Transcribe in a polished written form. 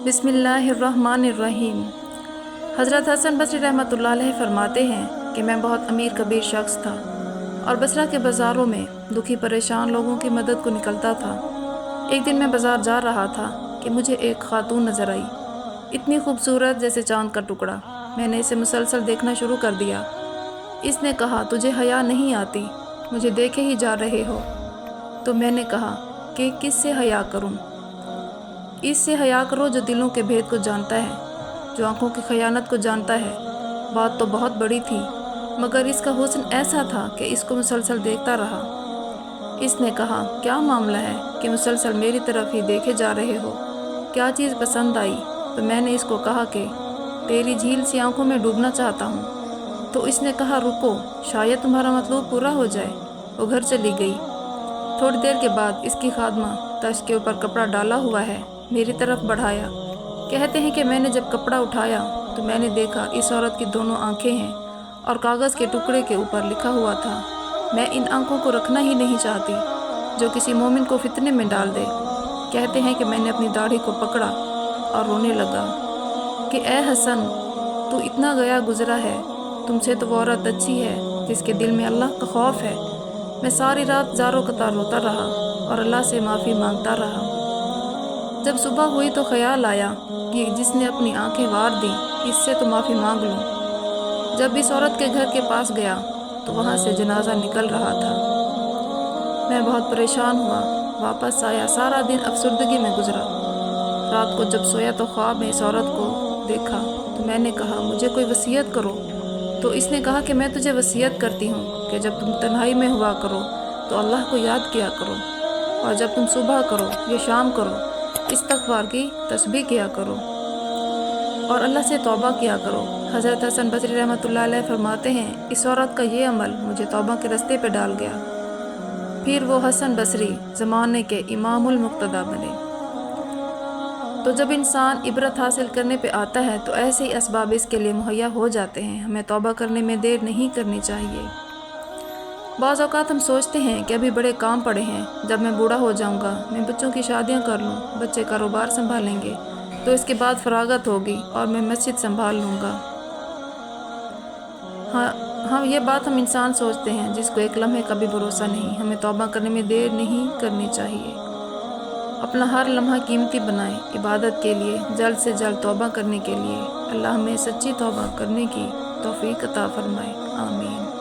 बिस्मिल्लाहिर्रहमानिर्रहीम। हज़रत हसन बसरी रहमतुल्लाह अलैह फरमाते हैं कि मैं बहुत अमीर कबीर शख्स था और बसरा के बाज़ारों में दुखी परेशान लोगों की मदद को निकलता था। एक दिन मैं बाज़ार जा रहा था कि मुझे एक खातून नज़र आई, इतनी खूबसूरत जैसे चाँद का टुकड़ा। मैंने इसे मुसलसल देखना शुरू कर दिया। इसने कहा, तुझे हया नहीं आती, मुझे देखे ही जा रहे हो। तो मैंने कहा कि किससे हया करूं? इससे हया करो जो दिलों के भेद को जानता है, जो आंखों की खयानत को जानता है। बात तो बहुत बड़ी थी, मगर इसका हुस्न ऐसा था कि इसको मुसलसल देखता रहा। इसने कहा, क्या मामला है कि मुसलसल मेरी तरफ ही देखे जा रहे हो? क्या चीज़ पसंद आई? तो मैंने इसको कहा कि तेरी झील सी आंखों में डूबना चाहता हूँ। तो इसने कहा, रुको, शायद तुम्हारा मतलब पूरा हो जाए। वो घर चली गई। थोड़ी देर के बाद इसकी खादमा तश्त के ऊपर कपड़ा डाला हुआ है मेरी तरफ बढ़ाया। कहते हैं कि मैंने जब कपड़ा उठाया तो मैंने देखा इस औरत की दोनों आंखें हैं और कागज़ के टुकड़े के ऊपर लिखा हुआ था, मैं इन आंखों को रखना ही नहीं चाहती जो किसी मोमिन को फितने में डाल दे। कहते हैं कि मैंने अपनी दाढ़ी को पकड़ा और रोने लगा कि ए हसन, तू इतना गया गुजरा है, तुमसे तो वो औरत अच्छी है जिसके दिल में अल्लाह का खौफ है। मैं सारी रात ज़ारो कतार रोता रहा और अल्लाह से माफ़ी मांगता रहा। जब सुबह हुई तो ख्याल आया कि जिसने अपनी आंखें वार दी, इससे तो माफ़ी मांग लूँ। जब इस औरत के घर के पास गया तो वहाँ से जनाजा निकल रहा था। मैं बहुत परेशान हुआ, वापस आया। सारा दिन अफसुर्दगी में गुजरा। रात को जब सोया तो ख्वाब में इस औरत को देखा तो मैंने कहा, मुझे कोई वसीयत करो। तो इसने कहा कि मैं तुझे वसीयत करती हूँ कि जब तुम तन्हाई में हुआ करो तो अल्लाह को याद किया करो, और जब तुम सुबह करो या शाम करो इस्तग़फ़ार की तस्बीह किया करो और अल्लाह से तौबा किया करो। हज़रत हसन बसरी रहमतुल्लाह अलैह फरमाते हैं, इस औरत का ये अमल मुझे तौबा के रास्ते पे डाल गया। फिर वो हसन बसरी ज़माने के इमामुल मुक़्तदा बने। तो जब इंसान इबरत हासिल करने पे आता है तो ऐसे ही असबाब इसके लिए मुहैया हो जाते हैं। हमें तौबा करने में देर नहीं करनी चाहिए। बाज़ औक़ात हम सोचते हैं कि अभी बड़े काम पड़े हैं, जब मैं बूढ़ा हो जाऊंगा, मैं बच्चों की शादियां कर लूं, बच्चे कारोबार संभालेंगे, तो इसके बाद फरागत होगी और मैं मस्जिद संभाल लूँगा। हाँ, ये बात हम इंसान सोचते हैं जिसको एक लम्हे का भी भरोसा नहीं। हमें तौबा करने में देर नहीं करनी चाहिए। अपना हर लम्हा कीमती बनाएं इबादत के लिए, जल्द से जल्द तौबा करने के लिए। अल्लाह हमें सच्ची तौबा करने की तौफीक अता फरमाए। आमीन।